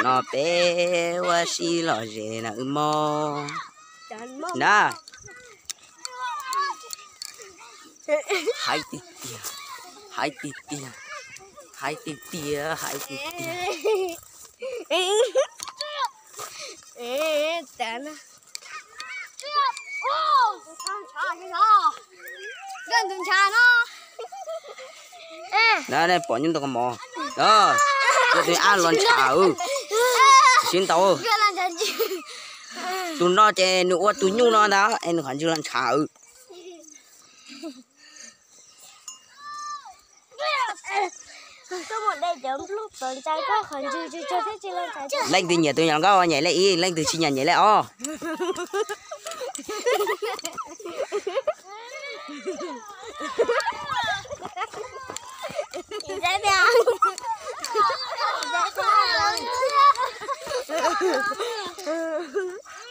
nó bé quá xí lò dễ nè mò nè hai tít tia hai tít tia hai tít tia hai tít tia tán nè nè bỏ những tao mò đó tụi ăn lon chảo xin tao tụi nó chè nữa tụi nhung nó đó em khoản chưa lon chảo tôi một đây chấm lúc tuần trai có khoản chưa cho thế chưa lon chảo lên từ nhà tôi nhàng có nhảy lại y lên từ chi nhà nhảy lại o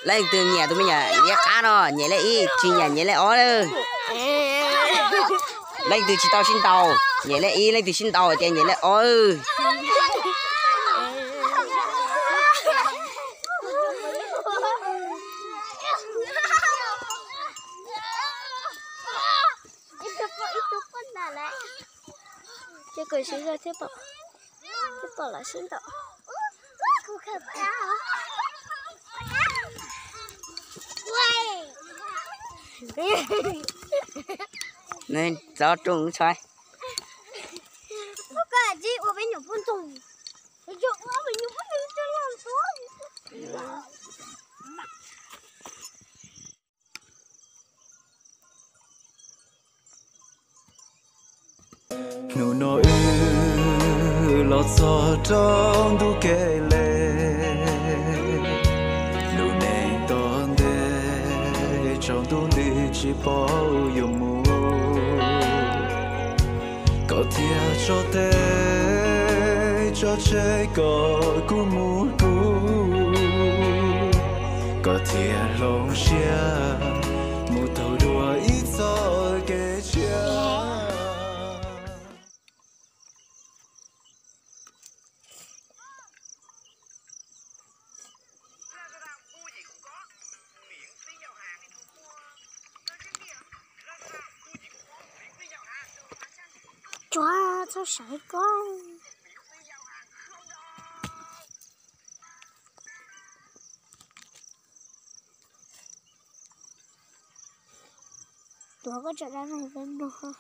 lên từ nhà tôi mới nhà nhảy cá nó nhảy lại y chi nhà nhảy lại ó nữa lên từ chi tàu xin tàu nhảy lại y lên từ xin tàu chạy nhảy lại ó cái cười xí ra thế bảo là xin tao nên gió trùng xoay cái gì ở bên nhục phân trùng cái chỗ ở bên nhục phân trùng cho làm xuống nụ nỗi lọt gió trong du kề lệ nụ nền toàn đê trong tu lý chỉ bao yêu mù có thiệt cho tê cho chơi có cú mù cú có thiệt lòng xia một tàu đùa ít gió kề chia chóa sao sải con tôi có trở ra này bên đâu không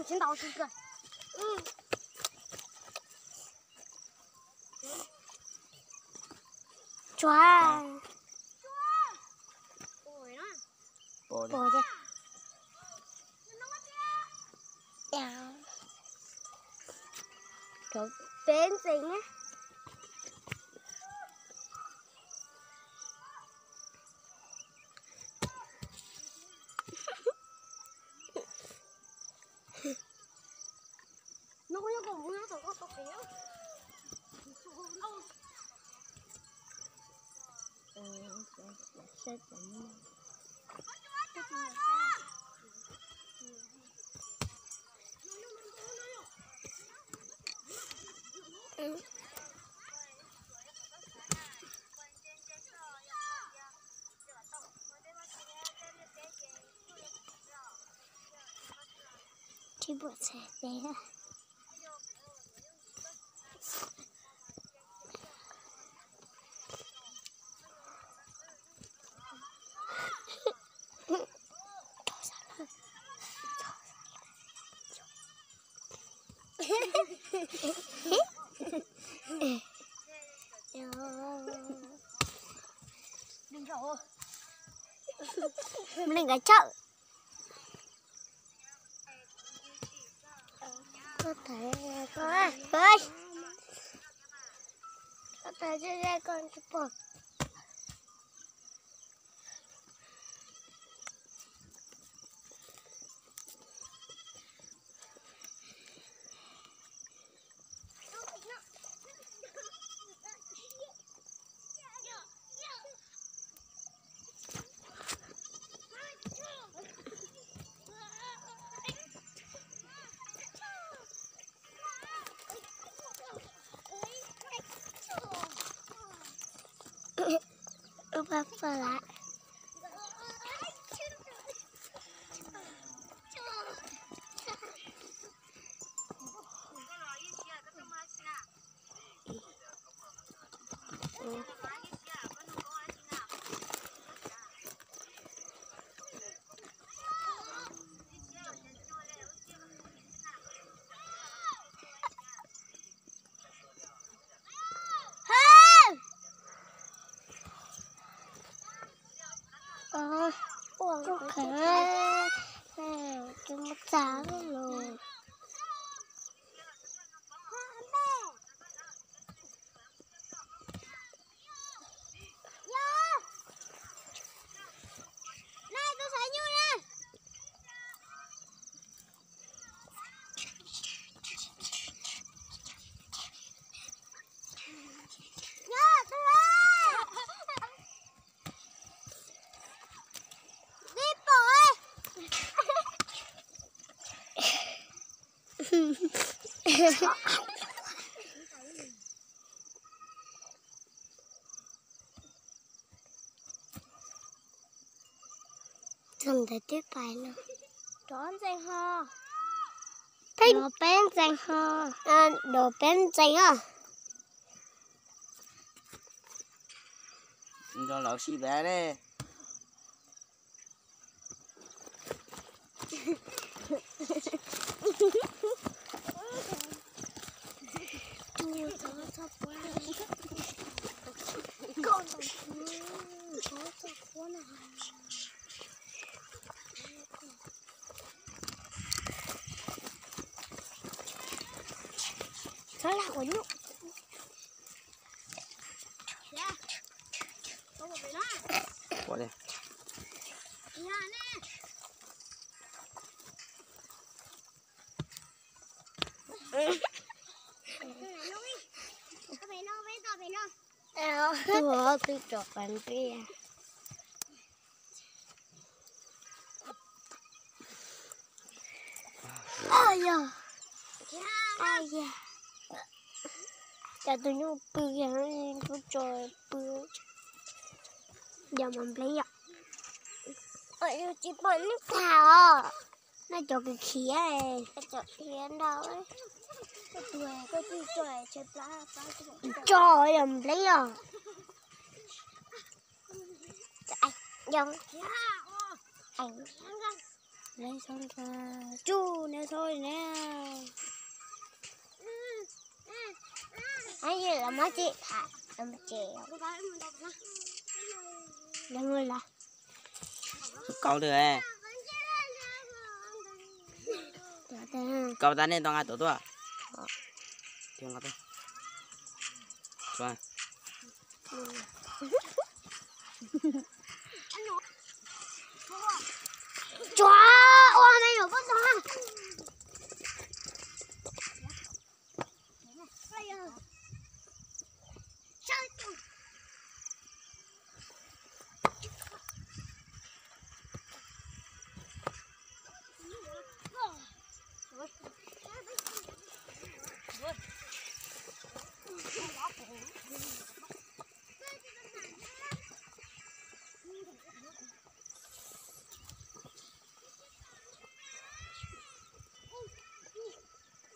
我先倒是个，转，bỏ đi bỏ đi, rồi bên gì nhé, nó có những cái nó có số kéo, sẽ thì buat saya deh. Mình gái chợ. Có thể ơi. Có thể ra con chụp bò. Ba lại. Có khả cho nó sáng rồi. Này tôi thấy như này. Thường thấy tuyết bài nữa. Trốn danh ho. Đồ bén danh ho. Đồ bén danh ho. Cho lão xì bé đấy. Đó là của nhục. Bỏ đây. Tôi chọc bạn kia. Ai da. Ai da. Cho tôi nhúc bự hả, tôi trời bự. Giờ mình lấy ạ. Ôi, chị bẩn nước thảo. Nó cho cái khía này. Nó cho khía đâu ấy. Có chú trời chơi lá. Trời ơi, mình lấy ạ. Dòng anh lấy xong ra chú nè thôi nè anh gì là má chị hả làm chị là người là Cậu được à? Cậu ta nên tao ngay tổ tôi à? Thì không có tôi. Rồi. Chó, ôi mày nổ con chó.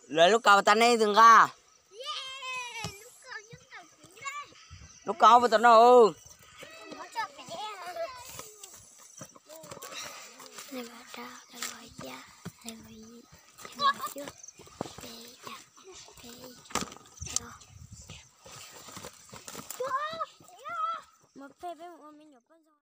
Rồi lúc cậu ta nên dừng ra. Lúc cậu vào tận đâu? Này mà ra, này mà ra, này mà trước, một phê với một mình nhỏ con rồi.